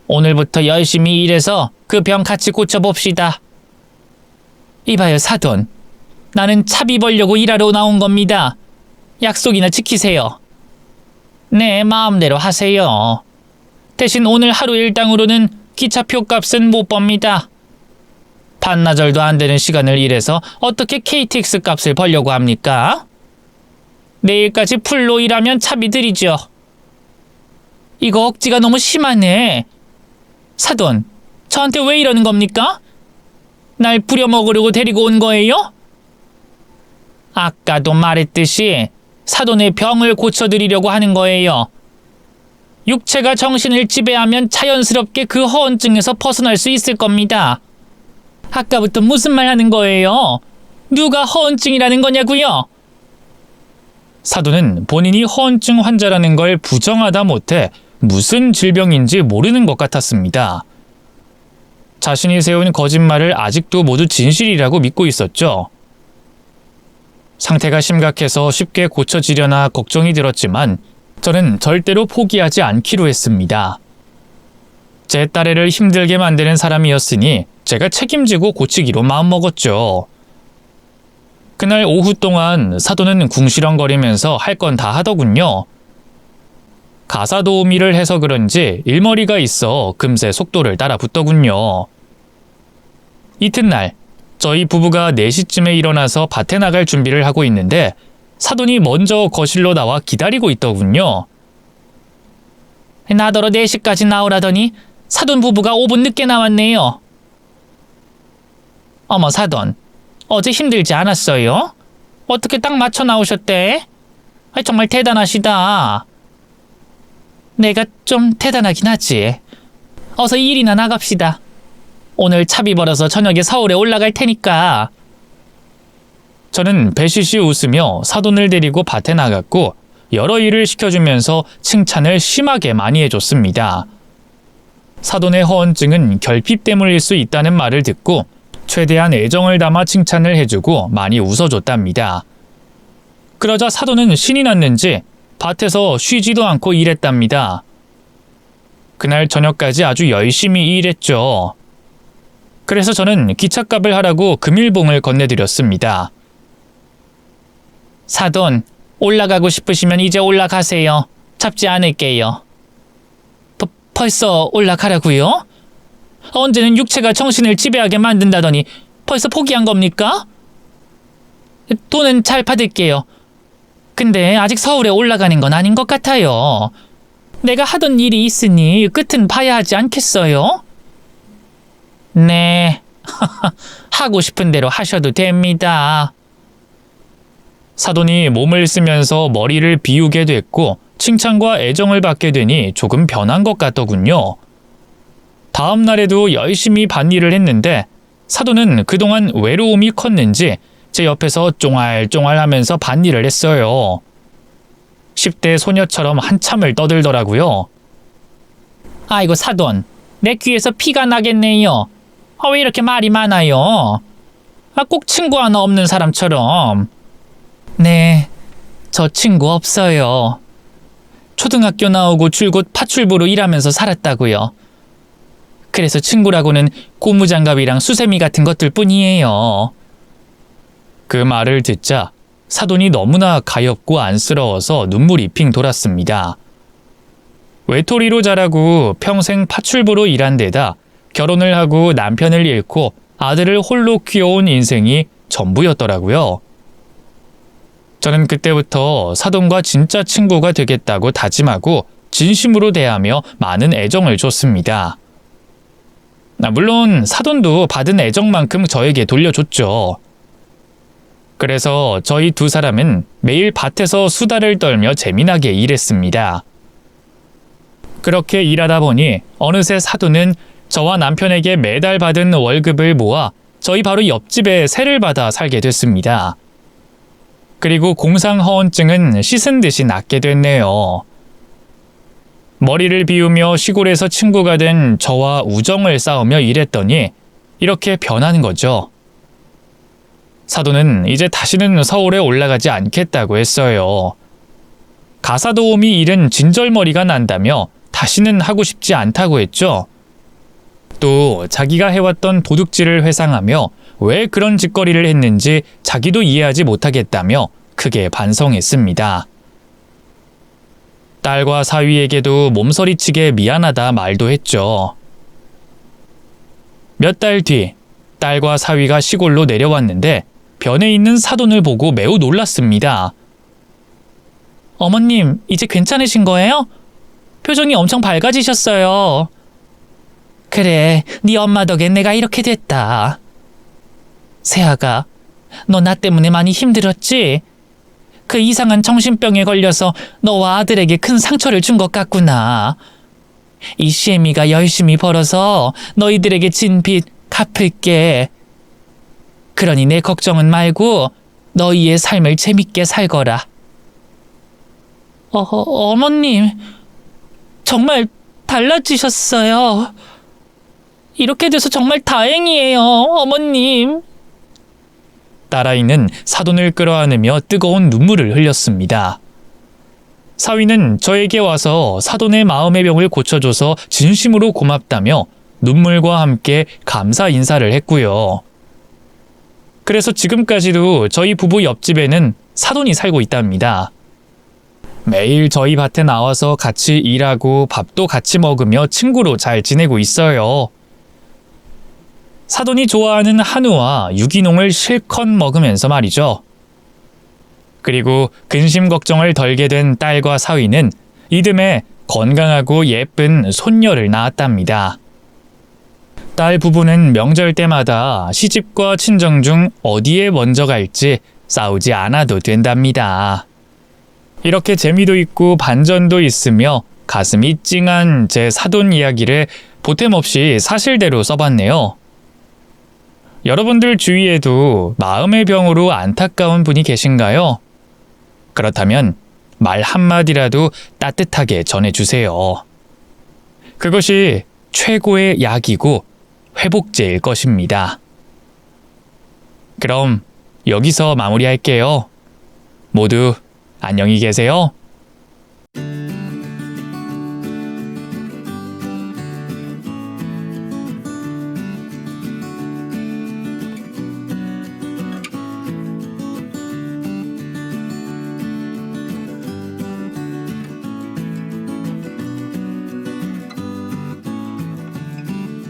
오늘부터 열심히 일해서 그 병 같이 고쳐봅시다. 이봐요, 사돈. 나는 차비 벌려고 일하러 나온 겁니다. 약속이나 지키세요. 네, 마음대로 하세요. 대신 오늘 하루 일당으로는 기차표 값은 못 법니다. 반나절도 안 되는 시간을 일해서 어떻게 KTX 값을 벌려고 합니까? 내일까지 풀로 일하면 차비 드리죠. 이거 억지가 너무 심하네. 사돈, 저한테 왜 이러는 겁니까? 날 부려먹으려고 데리고 온 거예요? 아까도 말했듯이 사돈의 병을 고쳐드리려고 하는 거예요. 육체가 정신을 지배하면 자연스럽게 그 허언증에서 벗어날 수 있을 겁니다. 아까부터 무슨 말 하는 거예요? 누가 허언증이라는 거냐고요? 사돈은 본인이 허언증 환자라는 걸 부정하다 못해 무슨 질병인지 모르는 것 같았습니다. 자신이 세운 거짓말을 아직도 모두 진실이라고 믿고 있었죠. 상태가 심각해서 쉽게 고쳐지려나 걱정이 들었지만 저는 절대로 포기하지 않기로 했습니다. 제 딸애를 힘들게 만드는 사람이었으니 제가 책임지고 고치기로 마음먹었죠. 그날 오후 동안 사돈은 궁시렁거리면서 할 건 다 하더군요. 가사 도우미를 해서 그런지 일머리가 있어 금세 속도를 따라 붙더군요. 이튿날 저희 부부가 4시쯤에 일어나서 밭에 나갈 준비를 하고 있는데 사돈이 먼저 거실로 나와 기다리고 있더군요. 나더러 4시까지 나오라더니 사돈 부부가 5분 늦게 나왔네요. 어머, 사돈. 어제 힘들지 않았어요? 어떻게 딱 맞춰 나오셨대? 정말 대단하시다. 내가 좀 대단하긴 하지. 어서 일이나 나갑시다. 오늘 차비 벌어서 저녁에 서울에 올라갈 테니까. 저는 배시시 웃으며 사돈을 데리고 밭에 나갔고 여러 일을 시켜주면서 칭찬을 심하게 많이 해줬습니다. 사돈의 허언증은 결핍 때문일 수 있다는 말을 듣고 최대한 애정을 담아 칭찬을 해주고 많이 웃어줬답니다. 그러자 사돈은 신이 났는지 밭에서 쉬지도 않고 일했답니다. 그날 저녁까지 아주 열심히 일했죠. 그래서 저는 기찻값을 하라고 금일봉을 건네드렸습니다. 사돈, 올라가고 싶으시면 이제 올라가세요. 잡지 않을게요. 벌써 올라가라고요? 언제는 육체가 정신을 지배하게 만든다더니 벌써 포기한 겁니까? 돈은 잘 받을게요. 근데 아직 서울에 올라가는 건 아닌 것 같아요. 내가 하던 일이 있으니 끝은 봐야 하지 않겠어요? 네, 하고 싶은 대로 하셔도 됩니다. 사돈이 몸을 쓰면서 머리를 비우게 됐고 칭찬과 애정을 받게 되니 조금 변한 것 같더군요. 다음 날에도 열심히 밭일을 했는데 사돈은 그동안 외로움이 컸는지 제 옆에서 쫑알쫑알 하면서 밭일을 했어요. 10대 소녀처럼 한참을 떠들더라고요. 아이고 사돈, 내 귀에서 피가 나겠네요. 왜 이렇게 말이 많아요? 꼭 친구 하나 없는 사람처럼. 네, 저 친구 없어요. 초등학교 나오고 줄곧 파출부로 일하면서 살았다고요. 그래서 친구라고는 고무장갑이랑 수세미 같은 것들 뿐이에요. 그 말을 듣자 사돈이 너무나 가엾고 안쓰러워서 눈물이 핑 돌았습니다. 외톨이로 자라고 평생 파출부로 일한 데다 결혼을 하고 남편을 잃고 아들을 홀로 키워온 인생이 전부였더라고요. 저는 그때부터 사돈과 진짜 친구가 되겠다고 다짐하고 진심으로 대하며 많은 애정을 줬습니다. 물론 사돈도 받은 애정만큼 저에게 돌려줬죠. 그래서 저희 두 사람은 매일 밭에서 수다를 떨며 재미나게 일했습니다. 그렇게 일하다 보니 어느새 사돈은 저와 남편에게 매달 받은 월급을 모아 저희 바로 옆집에 세를 받아 살게 됐습니다. 그리고 공상허언증은 씻은 듯이 낫게 됐네요. 머리를 비우며 시골에서 친구가 된 저와 우정을 쌓으며 일했더니 이렇게 변하는 거죠. 사돈은 이제 다시는 서울에 올라가지 않겠다고 했어요. 가사 도우미 일은 진절머리가 난다며 다시는 하고 싶지 않다고 했죠. 또 자기가 해왔던 도둑질을 회상하며 왜 그런 짓거리를 했는지 자기도 이해하지 못하겠다며 크게 반성했습니다. 딸과 사위에게도 몸서리치게 미안하다 말도 했죠. 몇 달 뒤 딸과 사위가 시골로 내려왔는데 변해 있는 사돈을 보고 매우 놀랐습니다. 어머님, 이제 괜찮으신 거예요? 표정이 엄청 밝아지셨어요. 그래, 네 엄마 덕에 내가 이렇게 됐다. 세아가, 너 나 때문에 많이 힘들었지? 그 이상한 정신병에 걸려서 너와 아들에게 큰 상처를 준 것 같구나. 이 시애미가 열심히 벌어서 너희들에게 진 빚 갚을게. 그러니 내 걱정은 말고 너희의 삶을 재밌게 살거라. 어머님, 정말 달라지셨어요. 이렇게 돼서 정말 다행이에요, 어머님. 딸아이는 사돈을 끌어안으며 뜨거운 눈물을 흘렸습니다. 사위는 저에게 와서 사돈의 마음의 병을 고쳐줘서 진심으로 고맙다며 눈물과 함께 감사 인사를 했고요. 그래서 지금까지도 저희 부부 옆집에는 사돈이 살고 있답니다. 매일 저희 밭에 나와서 같이 일하고 밥도 같이 먹으며 친구로 잘 지내고 있어요. 사돈이 좋아하는 한우와 유기농을 실컷 먹으면서 말이죠. 그리고 근심 걱정을 덜게 된 딸과 사위는 이듬해 건강하고 예쁜 손녀를 낳았답니다. 딸 부부는 명절 때마다 시집과 친정 중 어디에 먼저 갈지 싸우지 않아도 된답니다. 이렇게 재미도 있고 반전도 있으며 가슴이 찡한 제 사돈 이야기를 보탬 없이 사실대로 써봤네요. 여러분들 주위에도 마음의 병으로 안타까운 분이 계신가요? 그렇다면 말 한마디라도 따뜻하게 전해주세요. 그것이 최고의 약이고 회복제일 것입니다. 그럼 여기서 마무리할게요. 모두 안녕히 계세요.